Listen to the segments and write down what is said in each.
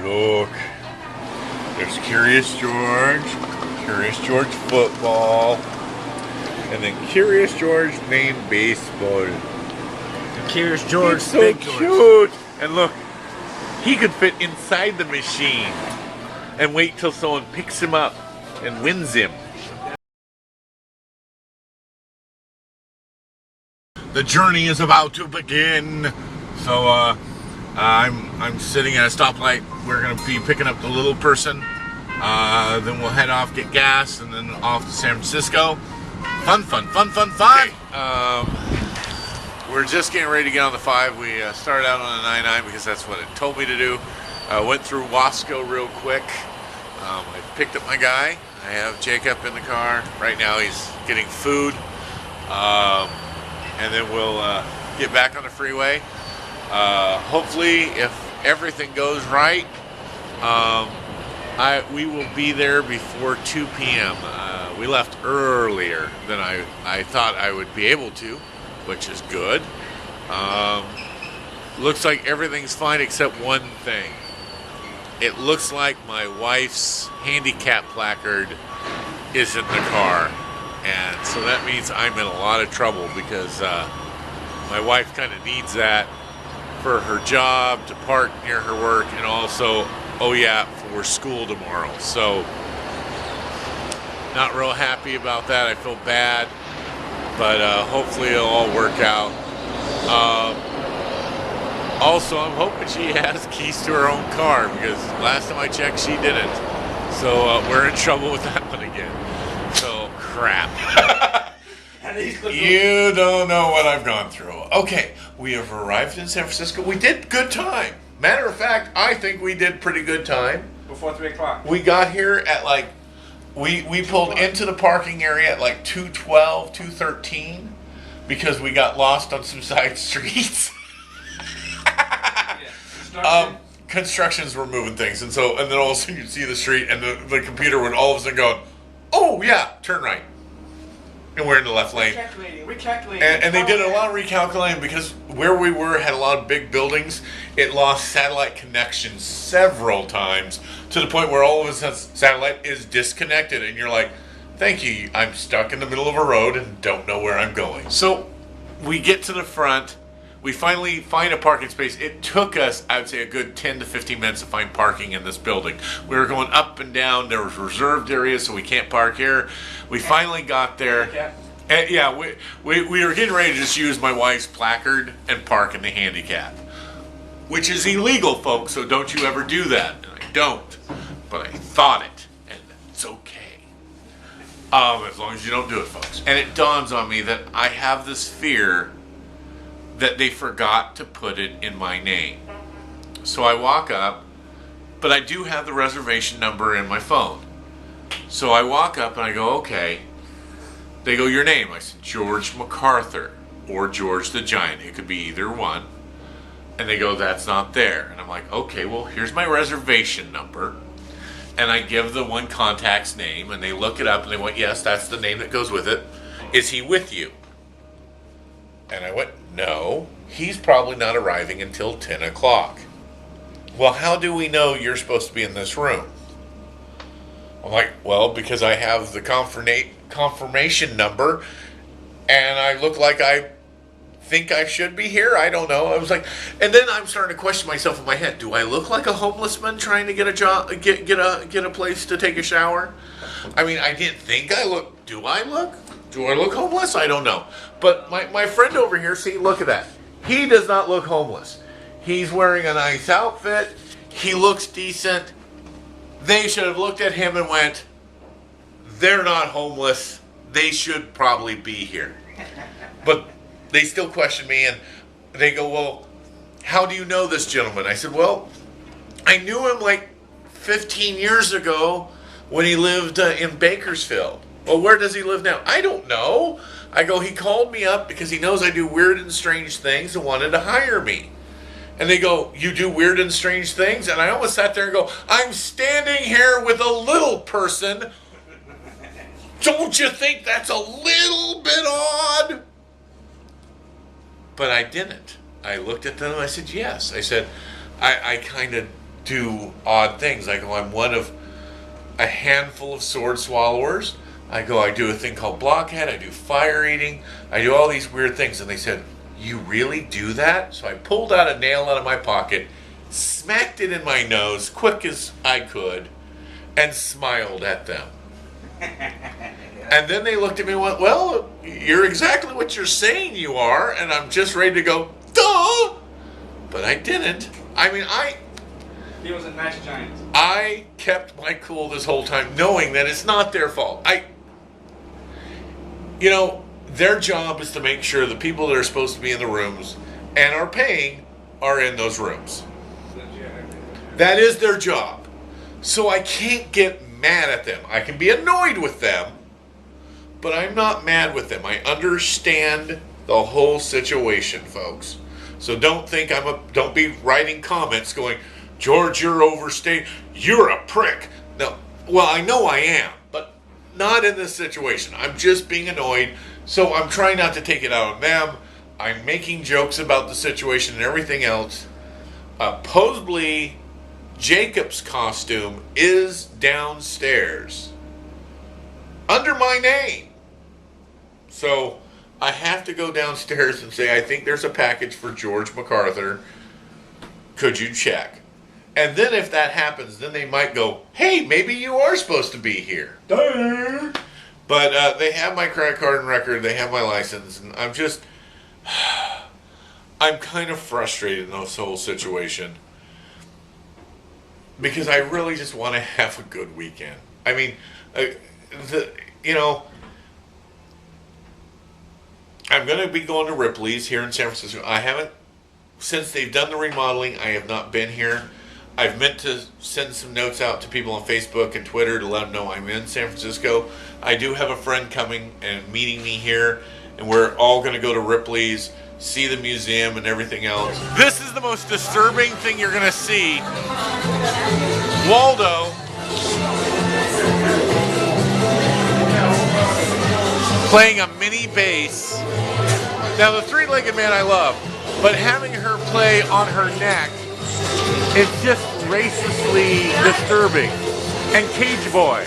Look, there's Curious George football, and then Curious George Maine baseball. Curious George, He's so Big cute. George. And look, he could fit inside the machine and wait till someone picks him up and wins him. The journey is about to begin. So I'm sitting at a stoplight. We're gonna be picking up the little person. Then we'll head off, get gas, and then off to San Francisco. Fun. Okay. We're just getting ready to get on the 5. We started out on a 99 because that's what it told me to do. Went through Wasco real quick. I picked up my guy. I have Jacob in the car. Right now he's getting food. And then we'll get back on the freeway. Hopefully, if everything goes right, we will be there before 2 p.m. We left earlier than I thought I would be able to, which is good. Looks like everything's fine except one thing. It looks like my wife's handicap placard is in the car. And so that means I'm in a lot of trouble because my wife kind of needs that for her job, to park near her work, and also, oh yeah, for school tomorrow. So, not real happy about that. I feel bad, but hopefully it'll all work out. Also, I'm hoping she has keys to her own car because last time I checked, she didn't. So we're in trouble with that one again. So, crap. You don't know what I've gone through. Okay, we have arrived in San Francisco. We did good time. Matter of fact, I think we did pretty good time. Before 3 o'clock. We got here at like, we pulled into the parking area at like 2:12, 2:13 because we got lost on some side streets. Constructions were moving things, and then all of a sudden you'd see the street, and the computer would all of a sudden go, oh yeah, turn right. And we're in the left lane. Recalculating. And they did a lot of recalculating because where we were had a lot of big buildings. It lost satellite connection several times to the point where all of a sudden satellite is disconnected, and you're like, thank you, I'm stuck in the middle of a road and don't know where I'm going. So we get to the front. We finally find a parking space. It took us, I would say, a good 10 to 15 minutes to find parking in this building. We were going up and down. There was reserved areas, so we can't park here. We finally got there. And yeah, we were getting ready to just use my wife's placard and park in the handicap, which is illegal, folks, so don't you ever do that. And I don't, but I thought it, and it's okay. As long as you don't do it, folks. And it dawns on me that I have this fear that they forgot to put it in my name. So I walk up, but I do have the reservation number in my phone. So I walk up and I go, okay. They go, your name? I said, George MacArthur or George the Giant. It could be either one. And they go, that's not there. And I'm like, okay, well, here's my reservation number. And I give the one contact's name, and they look it up and they went, yes, that's the name that goes with it. Is he with you? And I went, no, he's probably not arriving until 10 o'clock. Well, how do we know you're supposed to be in this room? I'm like, well, because I have the confirmation number, and I look like I think I should be here. I don't know. I was like, and then I'm starting to question myself in my head. Do I look like a homeless man trying to get a job, get a place to take a shower? I mean, I didn't think I look. Do I look? Do I look homeless? I don't know. But my friend over here, see, look at that. He does not look homeless. He's wearing a nice outfit. He looks decent. They should have looked at him and went, they're not homeless. They should probably be here. But they still question me, and they go, well, how do you know this gentleman? I said, well, I knew him like 15 years ago when he lived in Bakersfield. Well, where does he live now? I don't know. I go, he called me up because he knows I do weird and strange things and wanted to hire me. And they go, you do weird and strange things? And I almost sat there and go, I'm standing here with a little person. Don't you think that's a little bit odd? But I didn't. I looked at them and I said, yes. I said, I kind of do odd things. I go, I'm one of a handful of sword swallowers. I go, I do a thing called blockhead. I do fire eating. I do all these weird things. And they said, you really do that? So I pulled out a nail out of my pocket, smacked it in my nose, quick as I could, and smiled at them. And then they looked at me and went, well, you're exactly what you're saying you are. And I'm just ready to go, duh! But I didn't. I mean, He was a nice giant. I kept my cool this whole time, knowing that it's not their fault. Their job is to make sure the people that are supposed to be in the rooms and are paying are in those rooms. That is their job. So I can't get mad at them. I can be annoyed with them, but I'm not mad with them. I understand the whole situation, folks. So don't think don't be writing comments going, George, you're overstating. You're a prick. No, well, I know I am, but not in this situation. I'm just being annoyed, so I'm trying not to take it out on them. I'm making jokes about the situation and everything else. Supposedly, Jacob's costume is downstairs under my name. So I have to go downstairs and say, I think there's a package for George MacArthur. Could you check? And then if that happens, then they might go, hey, maybe you are supposed to be here. Duh. But they have my credit card and record. They have my license. And I'm kind of frustrated in this whole situation. Because I really just want to have a good weekend. I mean, I'm going to be going to Ripley's here in San Francisco. I haven't, since they've done the remodeling, I have not been here. I've meant to send some notes out to people on Facebook and Twitter to let them know I'm in San Francisco. I do have a friend coming and meeting me here, and we're all going to go to Ripley's, see the museum and everything else. This is the most disturbing thing you're going to see. Waldo playing a mini bass. Now the three-legged man I love, but having her play on her neck, it's just racistly disturbing. And Cage Boy.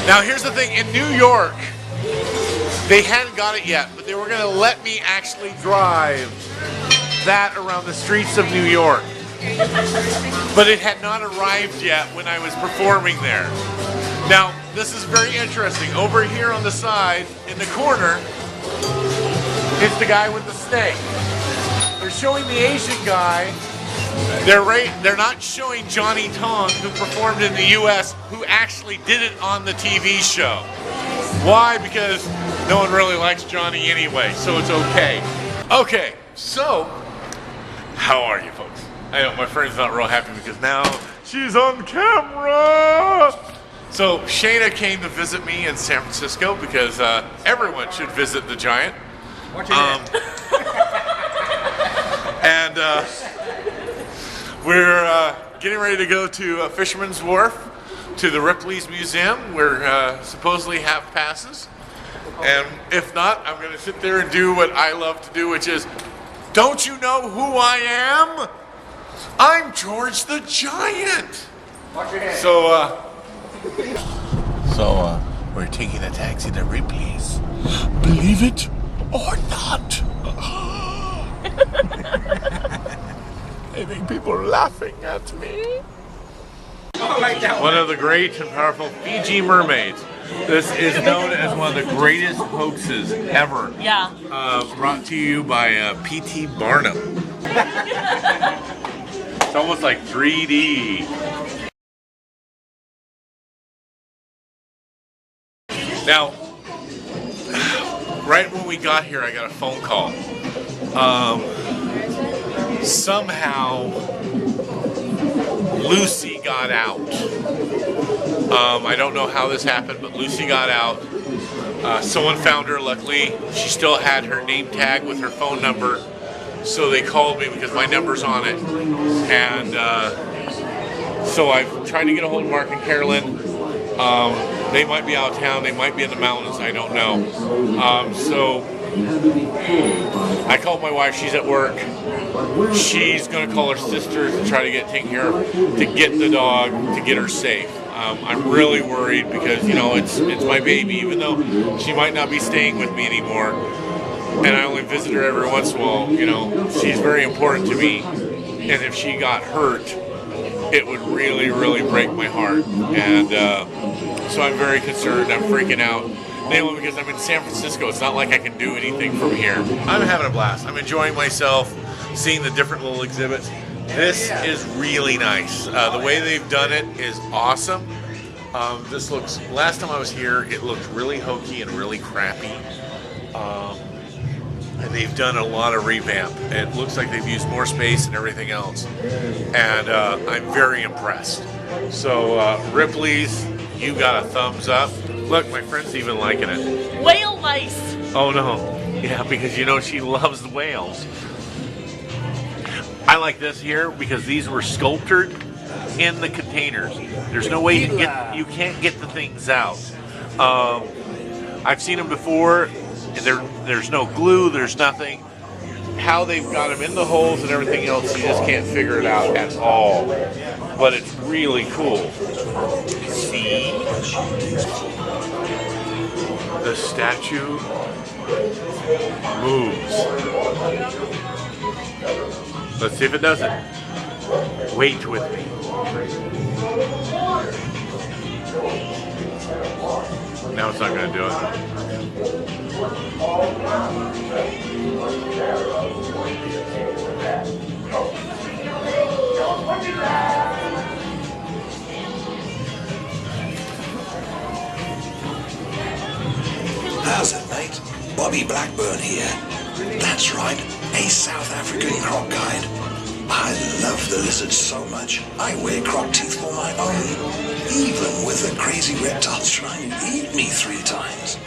Now here's the thing, in New York, they hadn't got it yet, but they were gonna let me actually drive that around the streets of New York. But it had not arrived yet when I was performing there. Now, this is very interesting. Over here on the side, in the corner, is the guy with the snake. They're showing the Asian guy. They're not showing Johnny Tong, who performed in the U.S., who actually did it on the TV show. Why? Because no one really likes Johnny anyway, so it's okay. Okay, so, how are you folks? I know my friend's not real happy because now she's on camera. So Shayna came to visit me in San Francisco because everyone should visit the Giant. Watch your head. And we're getting ready to go to Fisherman's Wharf to the Ripley's Museum. We're supposedly have passes. And if not, I'm going to sit there and do what I love to do, which is, don't you know who I am? I'm George the Giant. Watch your head. So we're taking a taxi to Ripley's. Believe it or not. I think people are laughing at me. Oh, like that One of the great and powerful Fiji mermaids. This is known as one of the greatest hoaxes ever. Yeah. Brought to you by P.T. Barnum. It's almost like 3D. Now, right when we got here, I got a phone call. Somehow, Loucie got out. I don't know how this happened, but Loucie got out. Someone found her. Luckily, she still had her name tag with her phone number. So they called me because my number's on it. And so I've tried to get a hold of Mark and Carolyn. They might be out of town. They might be in the mountains. I don't know. So I called my wife, she's at work. She's going to call her sisters and try to get taken care of, to get the dog, to get her safe. I'm really worried because, you know, it's my baby, even though she might not be staying with me anymore. And I only visit her every once in a while, you know, she's very important to me. And if she got hurt, it would really, really break my heart. And so I'm very concerned. I'm freaking out. Mainly because I'm in San Francisco. It's not like I can do anything from here. I'm having a blast. I'm enjoying myself, seeing the different little exhibits. This is really nice. The way they've done it is awesome. This looks, last time I was here, it looked really hokey and really crappy. And they've done a lot of revamp. It looks like they've used more space and everything else. And I'm very impressed. So Ripley's, you got a thumbs up. Look, my friend's even liking it. Whale lice. Oh no. Yeah, because you know she loves the whales. I like this here because these were sculptured in the containers. There's no way you can't get the things out. I've seen them before. There's no glue, there's nothing. How they've got them in the holes and everything else, you just can't figure it out at all. But it's really cool. See? The statue moves. Let's see if it doesn't. Wait with me. Now it's not going to do it. How's it, mate? Bobby Blackburn here. That's right, a South African croc guide. I love the lizards so much, I wear croc teeth for my own, even with the crazy reptiles trying to eat me 3 times.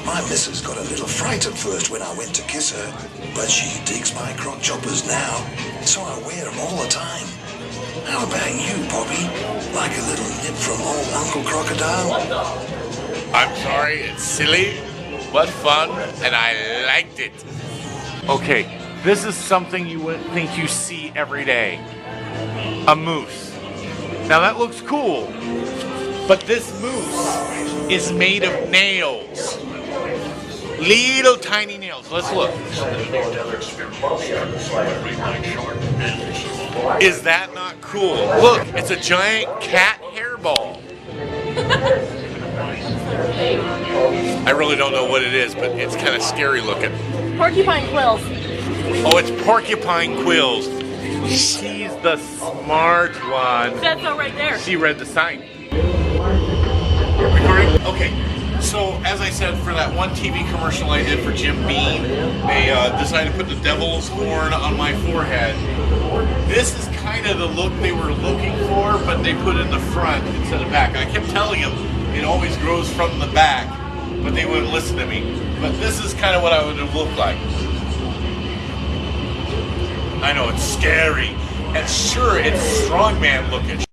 My missus got a little fright at first when I went to kiss her, but she digs my croc choppers now, so I wear them all the time. How about you, Bobby? Like a little nip from old Uncle Crocodile? I'm sorry, it's silly, but fun, and I liked it. Okay, this is something you wouldn't think you see every day. A moose. Now that looks cool, but this moose is made of nails. Little tiny nails. Let's look. Is that not cool? Look, it's a giant cat hairball. I really don't know what it is, but it's kind of scary looking. Porcupine quills. Oh, it's porcupine quills. She's the smart one. That's all right there. She read the sign. Recording? Okay. So, as I said, for that one TV commercial I did for Jim Beam, they decided to put the devil's horn on my forehead. This is kind of the look they were looking for, but they put it in the front instead of back. I kept telling them it always grows from the back, but they wouldn't listen to me. But this is kind of what I would have looked like. I know, it's scary. And sure, it's strongman looking.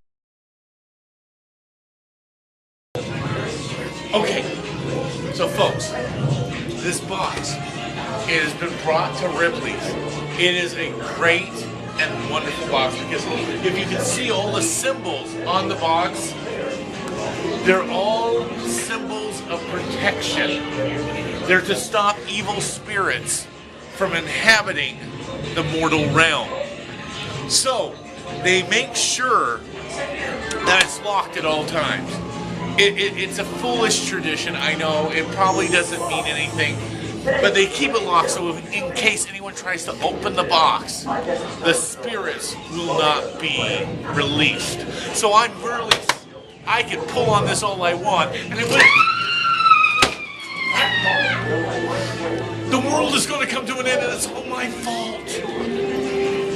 Okay, so folks, this box, it has been brought to Ripley's. It is a great and wonderful box because if you can see all the symbols on the box, they're all symbols of protection. They're to stop evil spirits from inhabiting the mortal realm. So, they make sure that it's locked at all times. It's a foolish tradition, I know. It probably doesn't mean anything. But they keep it locked so in case anyone tries to open the box, the spirits will not be released. So I'm really... I can pull on this all I want, and it will... The world is going to come to an end, and it's all my fault.